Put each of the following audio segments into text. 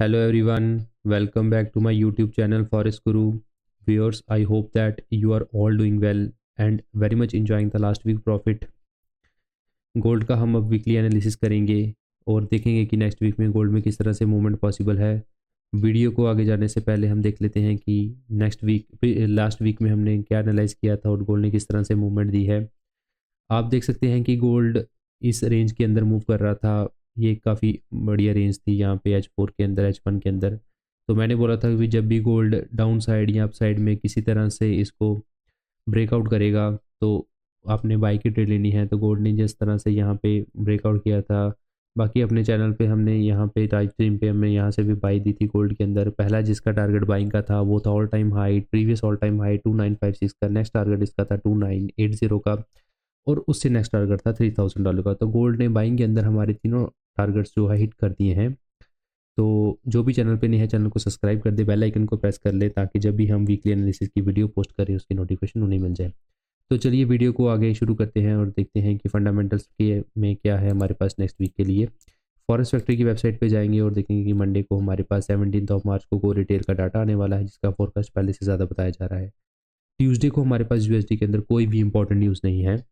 Hello everyone, welcome back to my YouTube channel Forest Guru. Viewers, I hope that you are all doing well and very much enjoying the last week profit. Gold का हम अब weekly analysis करेंगे और देखेंगे कि next week में gold में किस तरह से मूवमेंट पॉसिबल है। वीडियो को आगे जाने से पहले हम देख लेते हैं कि नेक्स्ट वीक लास्ट वीक में हमने क्या एनालाइज किया था और गोल्ड ने किस तरह से मूवमेंट दी है। आप देख सकते हैं कि गोल्ड इस रेंज के अंदर मूव कर रहा था। ये काफ़ी बढ़िया रेंज थी यहाँ पे H4 के अंदर, H1 के अंदर। तो मैंने बोला था कि जब भी गोल्ड डाउन साइड या अप साइड में किसी तरह से इसको ब्रेकआउट करेगा तो आपने बाई की ट्रेड लेनी है। तो गोल्ड ने जिस तरह से यहाँ पे ब्रेकआउट किया था, बाकी अपने चैनल पे हमने यहाँ पे टाइप स्ट्रीम पे हमने यहाँ से भी बाई दी थी गोल्ड के अंदर। पहला जिसका टारगेट बाइंग का था वो था all time high, previous all time high 2956 का। नेक्स्ट टारगेट इसका था 2980 का और उससे नेक्स्ट टारगेट था $3000 का। तो गोल्ड ने बाइंग के अंदर हमारे तीनों टारगेट्स जो है हिट कर दिए हैं। तो जो भी चैनल पे नहीं है चैनल को सब्सक्राइब कर दे, बेल आइकन को प्रेस कर ले ताकि जब भी हम वीकली एनालिसिस की वीडियो पोस्ट करें उसकी नोटिफिकेशन उन्हें मिल जाए। तो चलिए वीडियो को आगे शुरू करते हैं और देखते हैं कि फंडामेंटल्स के में क्या है हमारे पास नेक्स्ट वीक के लिए। फॉरेस्ट फैक्ट्री की वेबसाइट पे जाएंगे और देखेंगे कि मंडे को हमारे पास 17 मार्च को रिटेल का डाटा आने वाला है जिसका फोरकास्ट पहले से ज़्यादा बताया जा रहा है। ट्यूसडे को हमारे पास यूएसडी के अंदर कोई भी इंपॉर्टेंट न्यूज़ नहीं है।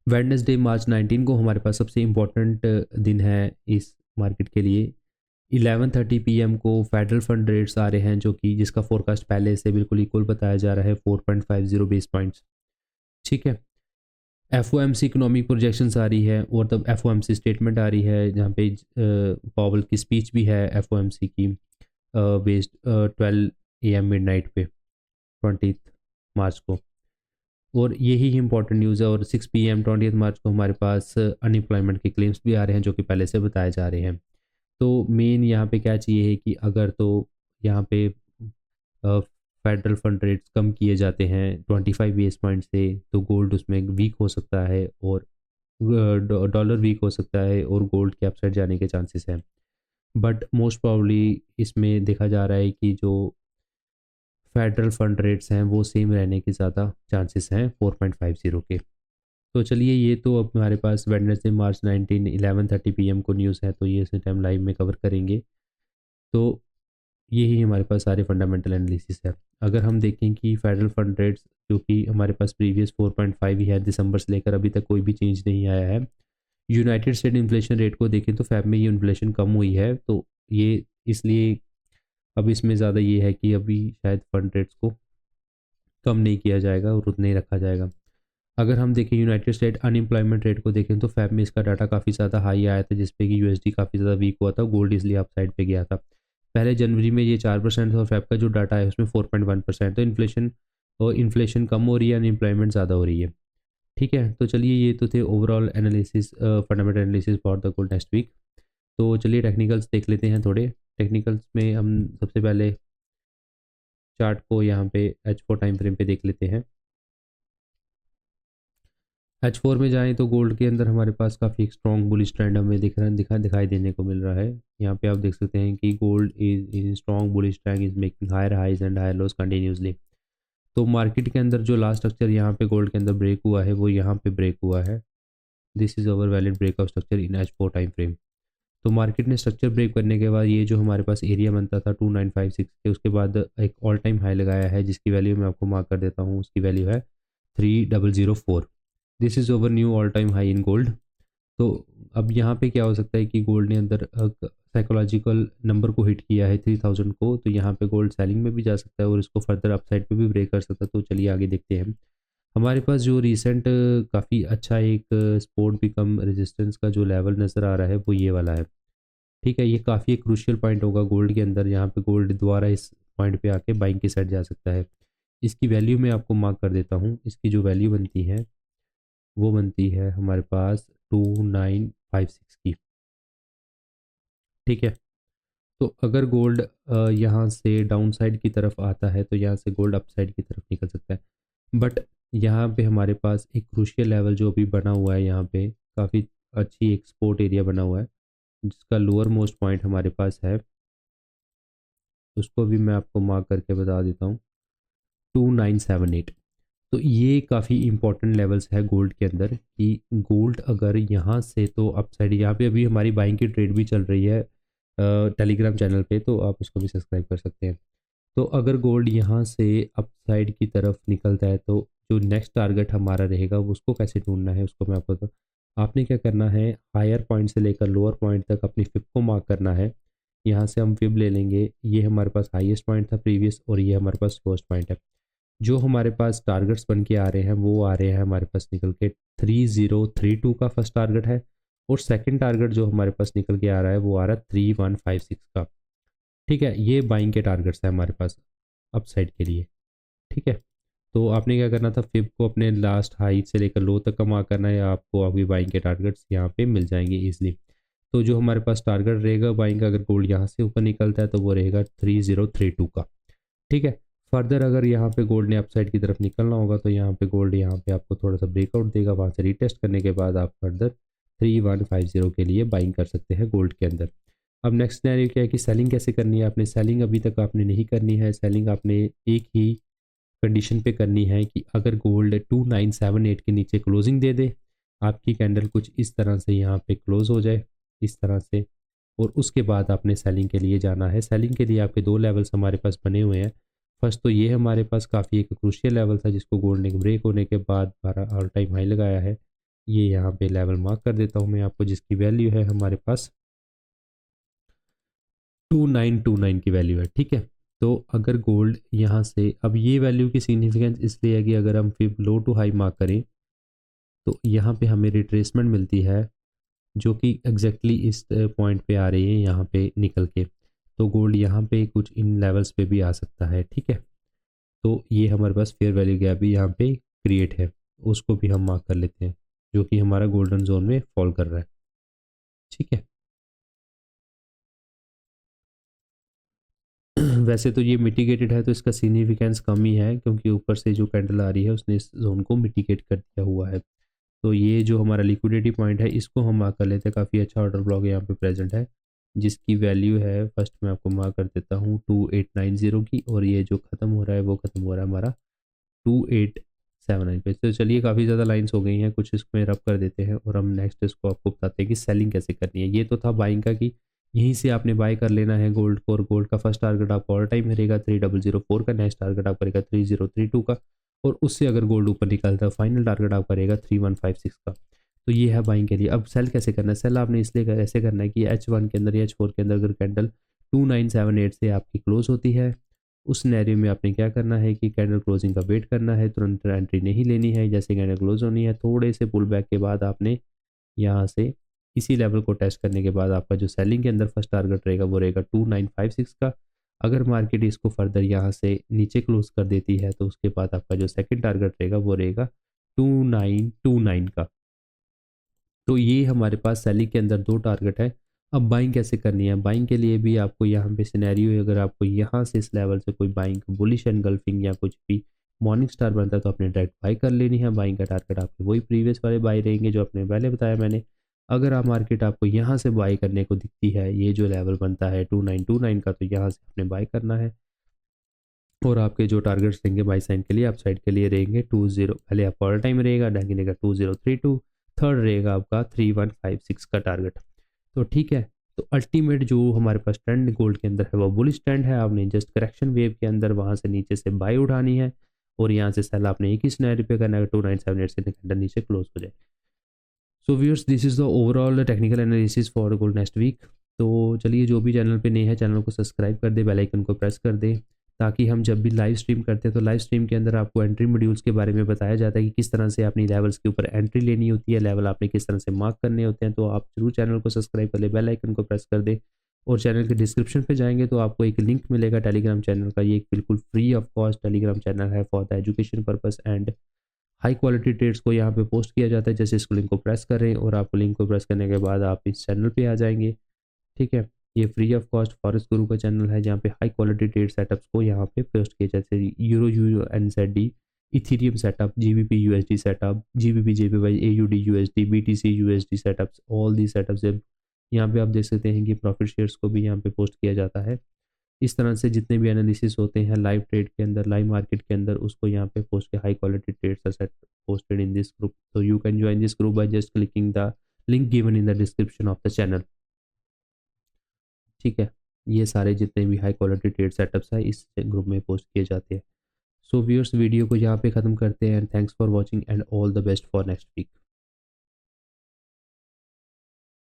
वेडनेसडे मार्च 19 को हमारे पास सबसे इम्पॉर्टेंट दिन है इस मार्केट के लिए। 11:30 PM को फेडरल फंड रेट्स आ रहे हैं जो कि जिसका फोरकास्ट पहले से बिल्कुल इक्वल बताया जा रहा है 4.50 बेस पॉइंट्स। ठीक है, FOMC इकोनॉमिक प्रोजेक्शंस आ रही है और तब FOMC स्टेटमेंट आ रही है जहाँ पे पावल की स्पीच भी है FOMC की बेस्ड 12 AM मिडनाइट पे 20 मार्च को। और यही इंपॉर्टेंट न्यूज़ है। और 6 PM 20 मार्च को हमारे पास अनएम्प्लॉयमेंट के क्लेम्स भी आ रहे हैं जो कि पहले से बताए जा रहे हैं। तो मेन यहाँ पे क्या चाहिए है कि अगर तो यहाँ पे फेडरल फंड रेट्स कम किए जाते हैं 25 बेस पॉइंट से तो गोल्ड उसमें वीक हो सकता है और डॉलर वीक हो सकता है और गोल्ड के अपसाइड जाने के चांसेस हैं। बट मोस्ट प्रॉब्ली इसमें देखा जा रहा है कि जो फेडरल फंड रेट्स हैं वो सेम रहने के ज़्यादा चांसेस हैं 4.50 के। तो चलिए ये तो अब हमारे पास वेडनेसडे मार्च 19 11:30 PM को न्यूज़ है तो ये इस टाइम लाइव में कवर करेंगे। तो यही हमारे पास सारे फंडामेंटल एनालिसिस है। अगर हम देखें कि फेडरल फंड रेट्स जो कि हमारे पास प्रीवियस 4.5 ही है दिसंबर से लेकर अभी तक कोई भी चेंज नहीं आया है। यूनाइटेड स्टेट इन्फ्लेशन रेट को देखें तो फेब में ये इन्फ्लेशन कम हुई है तो ये इसलिए अब इसमें ज़्यादा ये है कि अभी शायद फंड रेट्स को कम नहीं किया जाएगा और उतना ही रखा जाएगा। अगर हम देखें यूनाइटेड स्टेट अनएम्प्लॉयमेंट रेट को देखें तो फेब में इसका डाटा काफ़ी ज़्यादा हाई आया था जिसपे कि यूएसडी काफ़ी ज़्यादा वीक हुआ था, गोल्ड इसलिए अप साइड पे गया था। पहले जनवरी में ये 4% था और फेब का जो डाटा है उसमें 4.1%। तो इन्फ्लेशन कम हो रही है, अनएम्प्लॉयमेंट ज़्यादा हो रही है। ठीक है, तो चलिए ये तो थे overall analysis, fundamental analysis for the gold next week. तो चलिए टेक्निकल्स देख लेते हैं थोड़े। टेक्निकल्स में हम सबसे पहले चार्ट को यहाँ पे H4 टाइम फ्रेम पे देख लेते हैं। H4 में जाएं तो गोल्ड के अंदर हमारे पास काफ़ी एक स्ट्रॉन्ग बुलिश ट्रेंड हमें दिखाई देने को मिल रहा है। यहाँ पे आप देख सकते हैं कि gold is in strong bullish trend is making higher highs and higher lows continuously. तो मार्केट के अंदर जो लास्ट स्ट्रक्चर यहाँ पे गोल्ड के अंदर ब्रेक हुआ है वो यहाँ पे ब्रेक हुआ है। This is our valid breakout structure in H4 time frame. तो मार्केट ने स्ट्रक्चर ब्रेक करने के बाद ये जो हमारे पास एरिया बनता था 2956 के, उसके बाद एक ऑल टाइम हाई लगाया है जिसकी वैल्यू मैं आपको मार्क कर देता हूँ। उसकी वैल्यू है 3004। This is over knew all time high in gold. तो अब यहाँ पे क्या हो सकता है कि गोल्ड ने अंदर साइकोलॉजिकल नंबर को हिट किया है 3000 को, तो यहाँ पे गोल्ड सेलिंग में भी जा सकता है और इसको फर्दर अपसाइड पे भी ब्रेक कर सकता है। तो चलिए आगे देखते हैं। हमारे पास जो रिसेंट काफ़ी अच्छा एक सपोर्ट बिकम रेजिस्टेंस का जो लेवल नज़र आ रहा है वो ये वाला है। ठीक है, ये काफ़ी एक क्रूशियल पॉइंट होगा गोल्ड के अंदर। यहाँ पे गोल्ड दोबारा इस पॉइंट पे आके बाइंग की साइड जा सकता है। इसकी वैल्यू मैं आपको मार्क कर देता हूँ। इसकी जो वैल्यू बनती है वो बनती है हमारे पास 2956 की। ठीक है, तो अगर गोल्ड यहाँ से डाउन साइड की तरफ आता है तो यहाँ से गोल्ड अप साइड की तरफ निकल सकता है। बट यहाँ पे हमारे पास एक क्रूशियल लेवल जो अभी बना हुआ है, यहाँ पे काफ़ी अच्छी एक सपोर्ट एरिया बना हुआ है जिसका लोअर मोस्ट पॉइंट हमारे पास है। उसको भी मैं आपको मार्क करके बता देता हूँ 2978। तो ये काफ़ी इंपॉर्टेंट लेवल्स है गोल्ड के अंदर कि गोल्ड अगर यहाँ से तो अपसाइड, यहाँ पे अभी हमारी बाइंग की ट्रेड भी चल रही है टेलीग्राम चैनल पे, तो आप उसको भी सब्सक्राइब कर सकते हैं। तो अगर गोल्ड यहाँ से अपसाइड की तरफ निकलता है तो जो नेक्स्ट टारगेट हमारा रहेगा वो उसको कैसे ढूंढना है उसको मैं आपको बताऊँ। आपने क्या करना है, हायर पॉइंट से लेकर लोअर पॉइंट तक अपनी फिब को मार्क करना है। यहाँ से हम फिब ले लेंगे, ये हमारे पास हाईएस्ट पॉइंट था प्रीवियस और ये हमारे पास लोएस्ट पॉइंट है। जो हमारे पास टारगेट्स बन के आ रहे हैं वो आ रहे हैं हमारे पास निकल के 3032 का फर्स्ट टारगेट है, और सेकंड टारगेट जो हमारे पास निकल के आ रहा है वो आ रहा है 3156 का। ठीक है, ये बाइंग के टारगेट्स है हमारे पास अपसाइड के लिए। ठीक है, तो आपने क्या करना था, फिब को अपने लास्ट हाई से लेकर लो तक का मार्क करना है, आपको आपकी बाइंग के टारगेट्स यहाँ पे मिल जाएंगे इजीली। तो जो हमारे पास टारगेट रहेगा बाइंग का, अगर गोल्ड यहाँ से ऊपर निकलता है तो वो रहेगा 3032 का। ठीक है, फर्दर अगर यहाँ पे गोल्ड ने अपसाइड की तरफ निकलना होगा तो यहाँ पे गोल्ड यहाँ पे आपको थोड़ा सा ब्रेकआउट देगा, वहाँ से रीटेस्ट करने के बाद आप फर्दर 3150 के लिए बाइंग कर सकते हैं गोल्ड के अंदर। अब नेक्स्ट सिनेरियो क्या है कि सेलिंग कैसे करनी है। आपने सेलिंग अभी तक आपने नहीं करनी है, सेलिंग आपने एक ही कंडीशन पे करनी है कि अगर गोल्ड 2978 के नीचे क्लोजिंग दे दे, आपकी कैंडल कुछ इस तरह से यहाँ पे क्लोज हो जाए, इस तरह से, और उसके बाद आपने सेलिंग के लिए जाना है। सेलिंग के लिए आपके दो लेवल्स हमारे पास बने हुए हैं। फर्स्ट तो ये हमारे पास काफ़ी एक क्रूशियल लेवल था जिसको गोल्ड ने ब्रेक होने के बाद 12 ऑल टाइम हाई लगाया है। ये यहाँ पे लेवल मार्क कर देता हूँ मैं आपको, जिसकी वैल्यू है हमारे पास 2929 की वैल्यू है। ठीक है, तो अगर गोल्ड यहाँ से, अब ये वैल्यू की सिग्निफिकेंस इसलिए है कि अगर हम फिर लो टू हाई मार्क करें तो यहाँ पे हमें रिट्रेसमेंट मिलती है जो कि एग्जैक्टली इस पॉइंट पे आ रही है यहाँ पे निकल के। तो गोल्ड यहाँ पे कुछ इन लेवल्स पे भी आ सकता है। ठीक है, तो ये हमारे पास फेयर वैल्यू गैप भी यहाँ पे क्रिएट है, उसको भी हम मार्क कर लेते हैं, जो कि हमारा गोल्डन जोन में फॉल कर रहा है। ठीक है, वैसे तो ये मिटिगेटेड है तो इसका सिग्निफिकेंस कम ही है, क्योंकि ऊपर से जो कैंडल आ रही है उसने इस जोन को मिटिगेट कर दिया हुआ है। तो ये जो हमारा लिक्विडिटी पॉइंट है इसको हम मार्क कर लेते हैं। काफ़ी अच्छा ऑर्डर ब्लॉक यहाँ पे प्रेजेंट है, जिसकी वैल्यू है, फर्स्ट मैं आपको मार्क कर देता हूँ 2890 की, और ये जो ख़त्म हो रहा है वो ख़त्म हो रहा है हमारा 2879 पे। तो चलिए काफ़ी ज़्यादा लाइंस हो गई हैं, कुछ इसमें रब कर देते हैं और हम नेक्स्ट इसको आपको बताते हैं कि सेलिंग कैसे करनी है। ये तो था बाइंग का कि यहीं से आपने बाय कर लेना है गोल्ड को, और गोल्ड का फर्स्ट टारगेट आपका ऑल टाइम रहेगा 3004 का, नेक्स्ट टारगेट आपका रहेगा 3032 का, और उससे अगर गोल्ड ऊपर निकलता है फाइनल टारगेट आपका रहेगा 3156 का। तो ये है बाइंग के लिए। अब सेल कैसे करना है, सेल आपने इसलिए ऐसे करना है कि H1 के अंदर या H4 के अंदर अगर कैंडल 2978 से आपकी क्लोज होती है, उस सिनेरियो में आपने क्या करना है कि कैंडल क्लोजिंग का वेट करना है, तुरंत एंट्री नहीं लेनी है। जैसे कैंडल क्लोज होनी है थोड़े से पुल बैक के बाद आपने यहाँ से इसी लेवल को टेस्ट करने के बाद आपका जो सेलिंग के अंदर फर्स्ट टारगेट रहेगा वो रहेगा 2956 का। अगर मार्केट इसको फर्दर यहाँ से नीचे क्लोज कर देती है तो उसके बाद आपका जो सेकंड टारगेट रहेगा वो रहेगा 2929 का। तो ये हमारे पास सेलिंग के अंदर दो टारगेट है। अब बाइंग कैसे करनी है, बाइंग के लिए भी आपको यहाँ पे सिनेरियो, अगर आपको यहाँ से इस लेवल से कोई बाइंग बुलिश एनगल्फिंग या कुछ भी मॉर्निंग स्टार बनता है तो आपने डायरेक्ट बाई कर लेनी है। बाइंग का टारगेट आपके वही प्रीवियस वाले बाई रहेंगे जो आपने पहले बताया मैंने। अगर आप मार्केट आपको यहाँ से बाई करने को दिखती है, ये जो लेवल बनता है 2929 का, तो यहाँ से आपने बाई करना है। और आपके जो टारगेट्स रहेंगे बाई साइन के लिए, आप साइड के लिए रहेंगे 20, पहले आपका ऑल टाइम रहेगा, डायरेक्ट रहेगा 2032, थर्ड रहेगा आपका 3156 का टारगेट। तो ठीक है, तो अल्टीमेट जो हमारे पास ट्रेंड गोल्ड के अंदर है वो बुलिश ट्रेंड है। आपने जस्ट करेक्शन वेव के अंदर वहाँ से नीचे से बाई उठानी है, और यहाँ से सेल आपने एक ही सिनेरियो पे करना है, 2978 से कैंडल नीचे क्लोज हो जाए। So viewers, this is the overall technical analysis for gold next week. तो चलिए, जो भी चैनल पे नए है चैनल को सब्सक्राइब कर दे, बेल आइकन को प्रेस कर दे, ताकि हम जब भी लाइव स्ट्रीम करते हैं तो लाइव स्ट्रीम के अंदर आपको एंट्री मॉड्यूल्स के बारे में बताया जाता है कि किस तरह से अपनी लेवल्स के ऊपर एंट्री लेनी होती है, लेवल आपने किस तरह से मार्क करने होते हैं। तो आप जरूर चैनल को सब्सक्राइब कर ले, बेल आइकन को प्रेस कर दे, और चैनल के डिस्क्रिप्शन पे जाएंगे तो आपको एक लिंक मिलेगा टेलीग्राम चैनल का। ये एक बिल्कुल free of cost Telegram channel है for the education purpose, and high quality trades को यहाँ पे पोस्ट किया जाता है। जैसे इस लिंक को प्रेस करें और आपको लिंक को प्रेस करने के बाद आप इस चैनल पे आ जाएंगे। ठीक है, ये फ्री ऑफ कॉस्ट फॉरेस्ट गुरु का चैनल है, जहाँ पे हाई क्वालिटी ट्रेड सेटअप्स को यहाँ पे पोस्ट किए, जैसे euro USD, Ethereum setup, GBP USD setup, GBP JPY AUD USD, BTC USD setups, all the setups. यहाँ पे आप देख सकते हैं कि प्रॉफिट शेयर्स को भी यहाँ पे पोस्ट किया जाता है। इस तरह से जितने भी एनालिसिस होते हैं लाइव ट्रेड के अंदर, लाइव मार्केट के अंदर, उसको यहाँ पे पोस्ट के high quality trades are set posted in this group. So you can join this group by just clicking the link given in the description of the channel. ठीक है, ये सारे जितने भी हाई क्वालिटी ट्रेड सेटअप्स हैं इस group में post किए जाते हैं। सो व्यूअर्स वीडियो को यहाँ पे ख़त्म करते हैं and thanks for watching and all the best for next week.